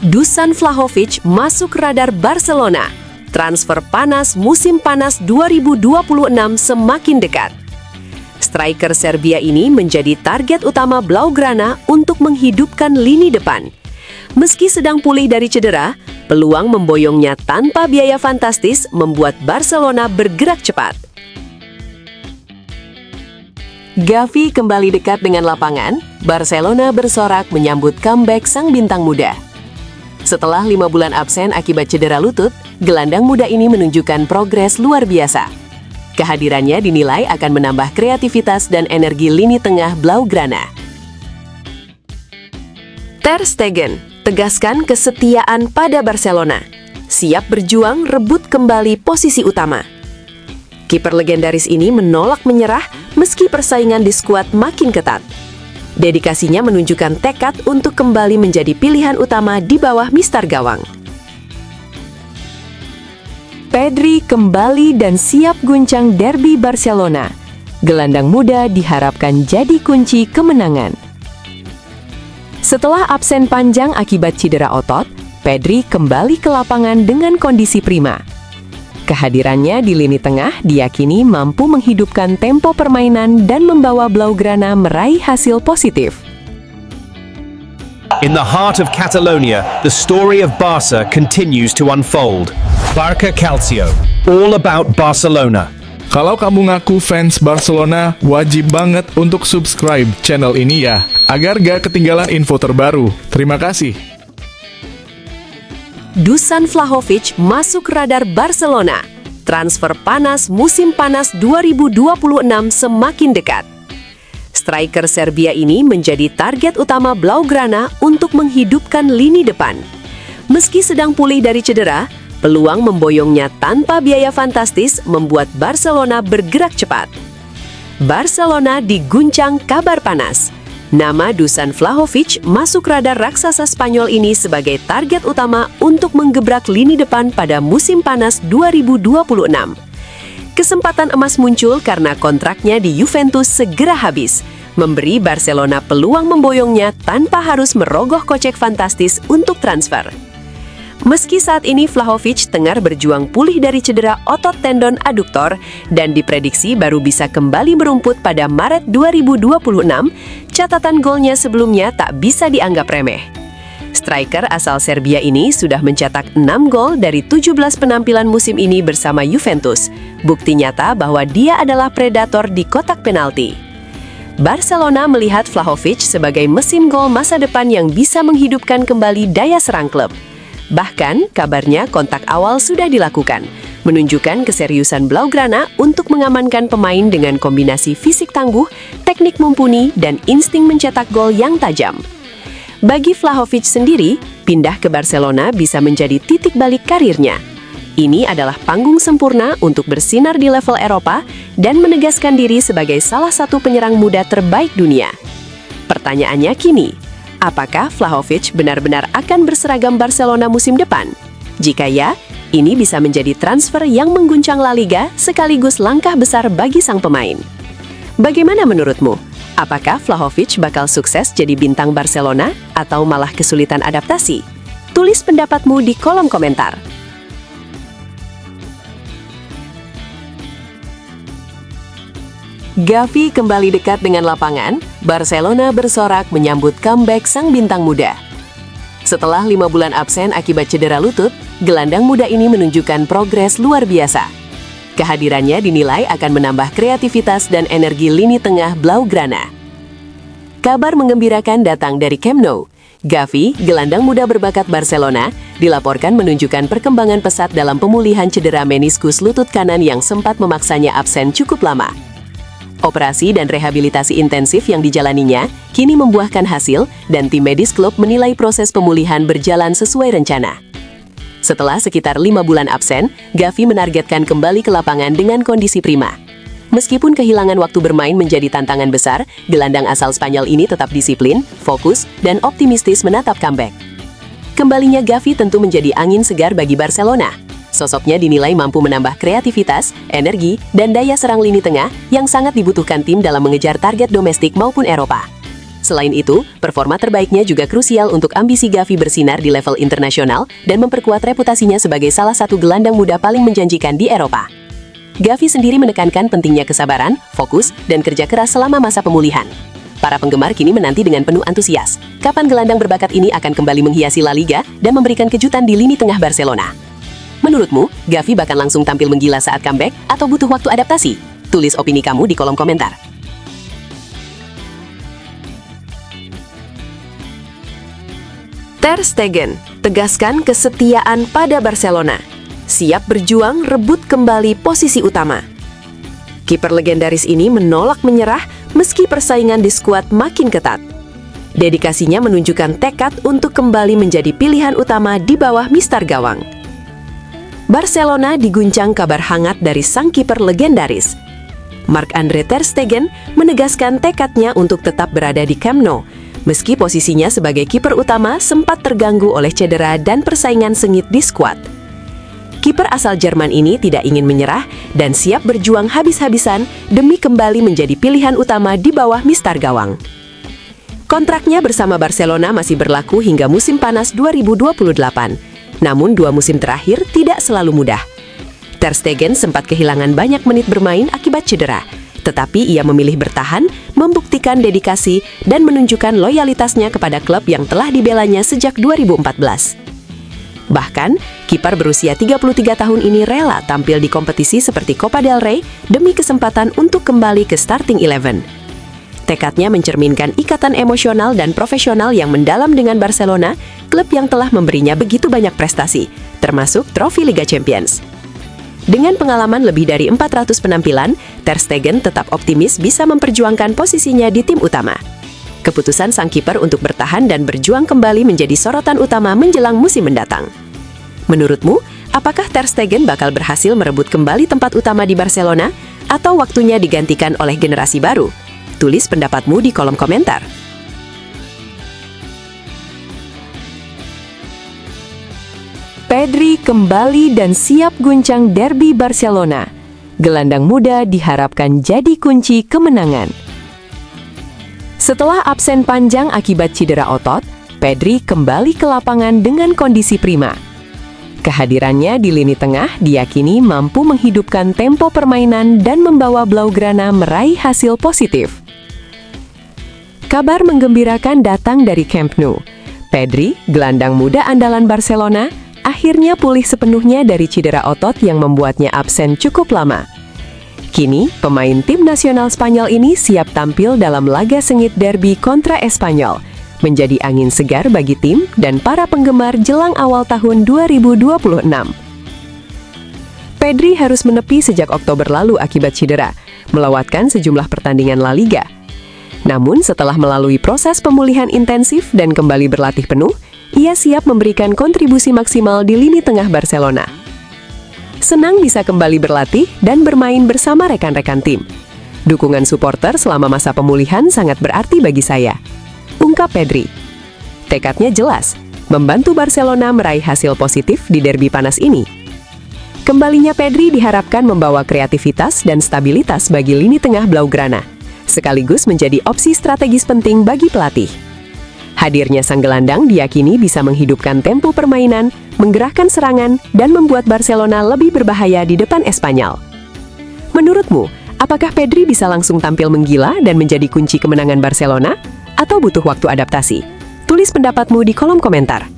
Dusan Vlahovic masuk radar Barcelona. Transfer panas musim panas 2026 semakin dekat. Striker Serbia ini menjadi target utama Blaugrana untuk menghidupkan lini depan. Meski sedang pulih dari cedera, peluang memboyongnya tanpa biaya fantastis membuat Barcelona bergerak cepat. Gavi kembali dekat dengan lapangan, Barcelona bersorak menyambut comeback sang bintang muda. Setelah 5 bulan absen akibat cedera lutut, gelandang muda ini menunjukkan progres luar biasa. Kehadirannya dinilai akan menambah kreativitas dan energi lini tengah Blaugrana. Ter Stegen tegaskan kesetiaan pada Barcelona, siap berjuang rebut kembali posisi utama. Kiper legendaris ini menolak menyerah meski persaingan di skuad makin ketat. Dedikasinya menunjukkan tekad untuk kembali menjadi pilihan utama di bawah mistar gawang. Pedri kembali dan siap guncang derby Barcelona. Gelandang muda diharapkan jadi kunci kemenangan. Setelah absen panjang akibat cedera otot, Pedri kembali ke lapangan dengan kondisi prima. Kehadirannya di lini tengah diyakini mampu menghidupkan tempo permainan dan membawa Blaugrana meraih hasil positif. In the heart of Catalonia, the story of Barca continues to unfold. Barca Calcio, all about Barcelona. Kalau kamu ngaku fans Barcelona, wajib banget untuk subscribe channel ini ya, agar gak ketinggalan info terbaru. Terima kasih. Dusan Vlahovic masuk radar Barcelona. Transfer panas musim panas 2026 semakin dekat. Striker Serbia ini menjadi target utama Blaugrana untuk menghidupkan lini depan. Meski sedang pulih dari cedera, peluang memboyongnya tanpa biaya fantastis membuat Barcelona bergerak cepat. Barcelona diguncang kabar panas. Nama Dusan Vlahovic masuk radar raksasa Spanyol ini sebagai target utama untuk menggebrak lini depan pada musim panas 2026. Kesempatan emas muncul karena kontraknya di Juventus segera habis, memberi Barcelona peluang memboyongnya tanpa harus merogoh kocek fantastis untuk transfer. Meski saat ini Vlahovic tengah berjuang pulih dari cedera otot tendon aduktor dan diprediksi baru bisa kembali merumput pada Maret 2026, catatan golnya sebelumnya tak bisa dianggap remeh. Striker asal Serbia ini sudah mencetak 6 gol dari 17 penampilan musim ini bersama Juventus, bukti nyata bahwa dia adalah predator di kotak penalti. Barcelona melihat Vlahovic sebagai mesin gol masa depan yang bisa menghidupkan kembali daya serang klub. Bahkan, kabarnya kontak awal sudah dilakukan, menunjukkan keseriusan Blaugrana untuk mengamankan pemain dengan kombinasi fisik tangguh, teknik mumpuni, dan insting mencetak gol yang tajam. Bagi Vlahovic sendiri, pindah ke Barcelona bisa menjadi titik balik karirnya. Ini adalah panggung sempurna untuk bersinar di level Eropa dan menegaskan diri sebagai salah satu penyerang muda terbaik dunia. Pertanyaannya kini, apakah Vlahovic benar-benar akan berseragam Barcelona musim depan? Jika ya, ini bisa menjadi transfer yang mengguncang La Liga sekaligus langkah besar bagi sang pemain. Bagaimana menurutmu? Apakah Vlahovic bakal sukses jadi bintang Barcelona atau malah kesulitan adaptasi? Tulis pendapatmu di kolom komentar. Gavi kembali dekat dengan lapangan, Barcelona bersorak menyambut comeback sang bintang muda. Setelah 5 bulan absen akibat cedera lutut, gelandang muda ini menunjukkan progres luar biasa. Kehadirannya dinilai akan menambah kreativitas dan energi lini tengah Blaugrana. Kabar menggembirakan datang dari Camp Nou. Gavi, gelandang muda berbakat Barcelona, dilaporkan menunjukkan perkembangan pesat dalam pemulihan cedera meniskus lutut kanan yang sempat memaksanya absen cukup lama. Operasi dan rehabilitasi intensif yang dijalaninya kini membuahkan hasil dan tim medis klub menilai proses pemulihan berjalan sesuai rencana. Setelah sekitar 5 bulan absen, Gavi menargetkan kembali ke lapangan dengan kondisi prima. Meskipun kehilangan waktu bermain menjadi tantangan besar, gelandang asal Spanyol ini tetap disiplin, fokus, dan optimistis menatap comeback. Kembalinya Gavi tentu menjadi angin segar bagi Barcelona. Sosoknya dinilai mampu menambah kreativitas, energi, dan daya serang lini tengah yang sangat dibutuhkan tim dalam mengejar target domestik maupun Eropa. Selain itu, performa terbaiknya juga krusial untuk ambisi Gavi bersinar di level internasional dan memperkuat reputasinya sebagai salah satu gelandang muda paling menjanjikan di Eropa. Gavi sendiri menekankan pentingnya kesabaran, fokus, dan kerja keras selama masa pemulihan. Para penggemar kini menanti dengan penuh antusias kapan gelandang berbakat ini akan kembali menghiasi La Liga dan memberikan kejutan di lini tengah Barcelona. Menurutmu, Gavi bakal langsung tampil menggila saat comeback atau butuh waktu adaptasi? Tulis opini kamu di kolom komentar. Ter Stegen tegaskan kesetiaan pada Barcelona, siap berjuang rebut kembali posisi utama. Kiper legendaris ini menolak menyerah meski persaingan di skuad makin ketat. Dedikasinya menunjukkan tekad untuk kembali menjadi pilihan utama di bawah mister gawang. Barcelona diguncang kabar hangat dari sang kiper legendaris. Marc-Andre Ter Stegen menegaskan tekadnya untuk tetap berada di Camp Nou, meski posisinya sebagai kiper utama sempat terganggu oleh cedera dan persaingan sengit di skuad. Kiper asal Jerman ini tidak ingin menyerah dan siap berjuang habis-habisan demi kembali menjadi pilihan utama di bawah mister gawang. Kontraknya bersama Barcelona masih berlaku hingga musim panas 2028. Namun 2 musim terakhir tidak selalu mudah. Ter Stegen sempat kehilangan banyak menit bermain akibat cedera, tetapi ia memilih bertahan, membuktikan dedikasi, dan menunjukkan loyalitasnya kepada klub yang telah dibelanya sejak 2014. Bahkan, kiper berusia 33 tahun ini rela tampil di kompetisi seperti Copa del Rey demi kesempatan untuk kembali ke starting 11. Tekadnya mencerminkan ikatan emosional dan profesional yang mendalam dengan Barcelona, klub yang telah memberinya begitu banyak prestasi, termasuk trofi Liga Champions. Dengan pengalaman lebih dari 400 penampilan, Ter Stegen tetap optimis bisa memperjuangkan posisinya di tim utama. Keputusan sang kiper untuk bertahan dan berjuang kembali menjadi sorotan utama menjelang musim mendatang. Menurutmu, apakah Ter Stegen bakal berhasil merebut kembali tempat utama di Barcelona atau waktunya digantikan oleh generasi baru? Tulis pendapatmu di kolom komentar. Pedri kembali dan siap guncang derby Barcelona. Gelandang muda diharapkan jadi kunci kemenangan. Setelah absen panjang akibat cedera otot, Pedri kembali ke lapangan dengan kondisi prima. Kehadirannya di lini tengah diyakini mampu menghidupkan tempo permainan dan membawa Blaugrana meraih hasil positif. Kabar menggembirakan datang dari Camp Nou. Pedri, gelandang muda andalan Barcelona, akhirnya pulih sepenuhnya dari cedera otot yang membuatnya absen cukup lama. Kini, pemain tim nasional Spanyol ini siap tampil dalam laga sengit derby kontra Espanyol, menjadi angin segar bagi tim dan para penggemar jelang awal tahun 2026. Pedri harus menepi sejak Oktober lalu akibat cedera, melewatkan sejumlah pertandingan La Liga. Namun, setelah melalui proses pemulihan intensif dan kembali berlatih penuh, ia siap memberikan kontribusi maksimal di lini tengah Barcelona. Senang bisa kembali berlatih dan bermain bersama rekan-rekan tim. Dukungan supporter selama masa pemulihan sangat berarti bagi saya, ungkap Pedri. Tekadnya jelas, membantu Barcelona meraih hasil positif di derby panas ini. Kembalinya Pedri diharapkan membawa kreativitas dan stabilitas bagi lini tengah Blaugrana, sekaligus menjadi opsi strategis penting bagi pelatih. Hadirnya sang gelandang diyakini bisa menghidupkan tempo permainan, menggerakkan serangan, dan membuat Barcelona lebih berbahaya di depan Espanyol. Menurutmu, apakah Pedri bisa langsung tampil menggila dan menjadi kunci kemenangan Barcelona? Atau butuh waktu adaptasi? Tulis pendapatmu di kolom komentar.